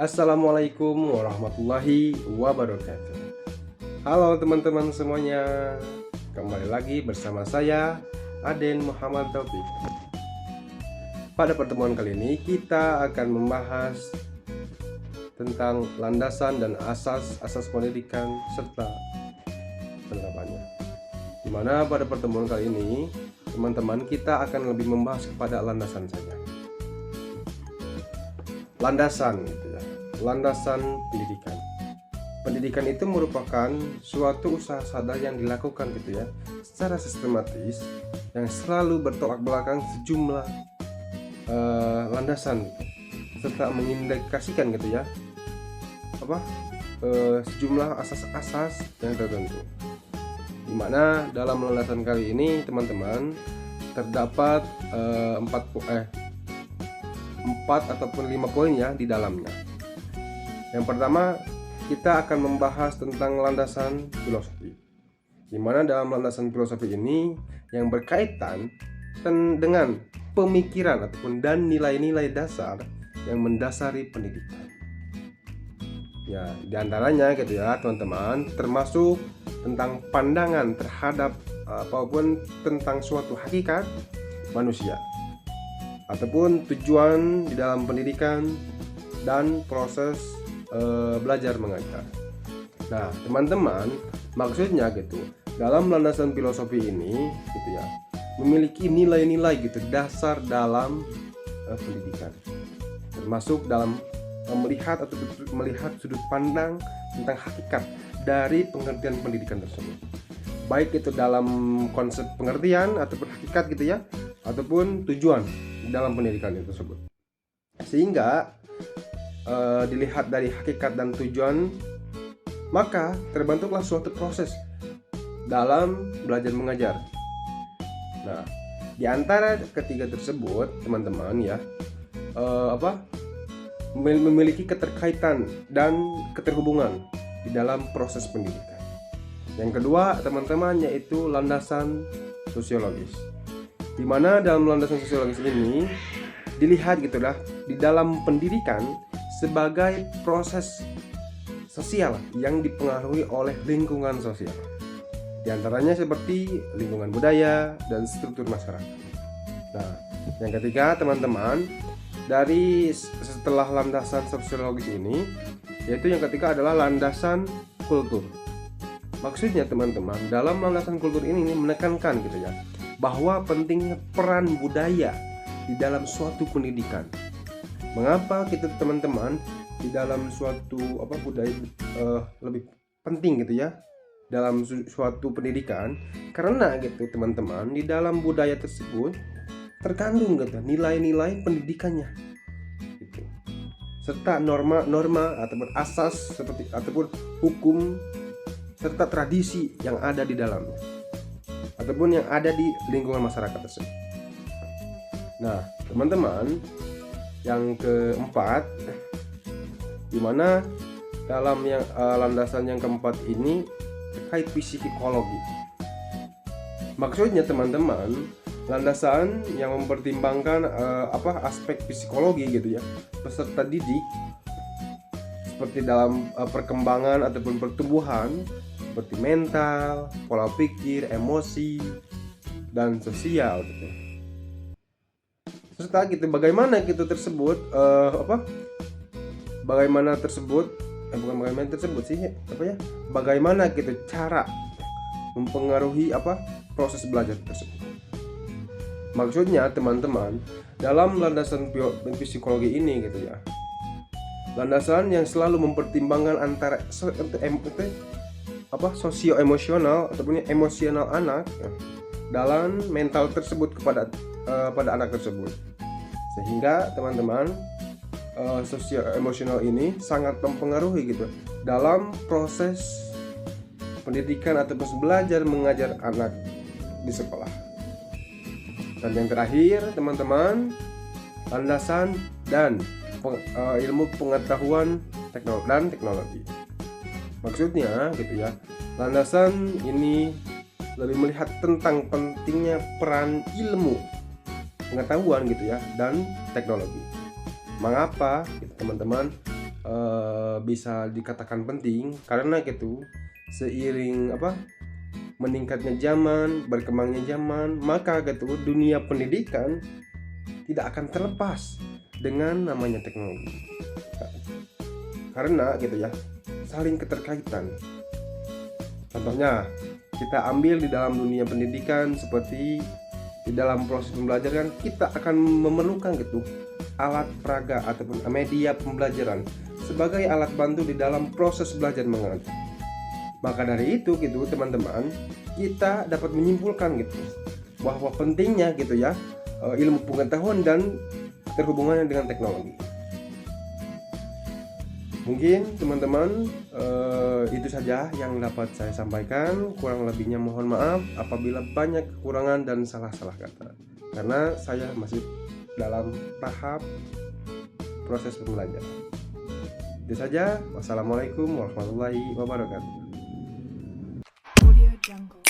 Assalamualaikum warahmatullahi wabarakatuh. Halo teman-teman semuanya, kembali lagi bersama saya Aden Muhammad Taufik. Pada pertemuan kali ini kita akan membahas tentang landasan dan asas pendidikan serta penerapannya. Dimana pada pertemuan kali ini teman-teman kita akan lebih membahas kepada landasan saja. Landasan gitu ya. Landasan pendidikan. Pendidikan itu merupakan suatu usaha sadar yang dilakukan gitu ya, secara sistematis yang selalu bertolak belakang sejumlah landasan gitu, serta mengindikasikan gitu ya sejumlah asas-asas yang tertentu. Dimana dalam landasan kali ini teman-teman terdapat 4 ataupun 5 poin ya di dalamnya. Yang pertama, kita akan membahas tentang landasan filosofi. Di mana dalam landasan filosofi ini yang berkaitan dengan pemikiran ataupun dan nilai-nilai dasar yang mendasari pendidikan. Ya, diantaranya gitu ya teman-teman, termasuk tentang pandangan terhadap apapun tentang suatu hakikat manusia, ataupun tujuan di dalam pendidikan dan proses belajar mengajar. Nah, teman-teman, maksudnya gitu, dalam landasan filosofi ini gitu ya, memiliki nilai-nilai gitu dasar dalam pendidikan. Termasuk dalam melihat sudut pandang tentang hakikat dari pengertian pendidikan tersebut. Baik itu dalam konsep pengertian ataupun hakikat gitu ya, ataupun tujuan dalam pendidikan itu tersebut, sehingga dilihat dari hakikat dan tujuan, maka terbentuklah suatu proses dalam belajar mengajar. Nah, di antara ketiga tersebut teman-teman ya memiliki keterkaitan dan keterhubungan di dalam proses pendidikan. Yang kedua teman-teman yaitu landasan sosiologis, di mana dalam landasan sosiologis ini dilihat gitulah di dalam pendidikan sebagai proses sosial yang dipengaruhi oleh lingkungan sosial. Di antaranya seperti lingkungan budaya dan struktur masyarakat. Nah, yang ketiga teman-teman, dari setelah landasan sosiologis ini, yaitu yang ketiga adalah landasan kultur. Maksudnya teman-teman, dalam landasan kultur ini menekankan gitu ya, bahwa pentingnya peran budaya di dalam suatu pendidikan. Mengapa kita teman-teman di dalam suatu budaya lebih penting gitu ya dalam suatu pendidikan? Karena gitu teman-teman, di dalam budaya tersebut terkandung gitu nilai-nilai pendidikannya gitu, serta norma-norma ataupun asas seperti ataupun hukum serta tradisi yang ada di dalamnya ataupun yang ada di lingkungan masyarakat tersebut. Nah, teman-teman, yang keempat, dimana dalam yang landasan yang keempat ini terkait psikologi. Maksudnya teman-teman, landasan yang mempertimbangkan aspek psikologi gitu ya peserta didik, seperti dalam perkembangan ataupun pertumbuhan, seperti mental, pola pikir, emosi, dan sosial gitu. Serta gitu bagaimana gitu tersebut bagaimana gitu cara mempengaruhi proses belajar tersebut. Maksudnya teman-teman, dalam landasan psikologi ini gitu ya, landasan yang selalu mempertimbangkan antara sosio-emosional ataupun emosional anak ya, dalam mental tersebut pada anak tersebut, sehingga teman-teman sosio-emosional ini sangat mempengaruhi gitu dalam proses pendidikan ataupun belajar mengajar anak di sekolah. Dan yang terakhir teman-teman, landasan dan ilmu pengetahuan dan teknologi. Maksudnya gitu ya, landasan ini lebih melihat tentang pentingnya peran ilmu pengetahuan gitu ya dan teknologi. Mengapa gitu, teman-teman bisa dikatakan penting karena gitu seiring meningkatnya zaman, berkembangnya zaman, maka gitu dunia pendidikan tidak akan terlepas dengan namanya teknologi. Karena gitu ya, saling keterkaitan. Contohnya, kita ambil di dalam dunia pendidikan seperti di dalam proses pembelajaran kita akan memerlukan gitu alat peraga ataupun media pembelajaran sebagai alat bantu di dalam proses belajar mengajar. Maka dari itu gitu teman-teman, kita dapat menyimpulkan gitu bahwa pentingnya gitu ya ilmu pengetahuan dan terhubungannya dengan teknologi. Mungkin teman-teman itu saja yang dapat saya sampaikan. Kurang lebihnya mohon maaf apabila banyak kekurangan dan salah-salah kata, karena saya masih dalam tahap proses pembelajaran. Itu saja. Wassalamualaikum warahmatullahi wabarakatuh. Audio Jungle.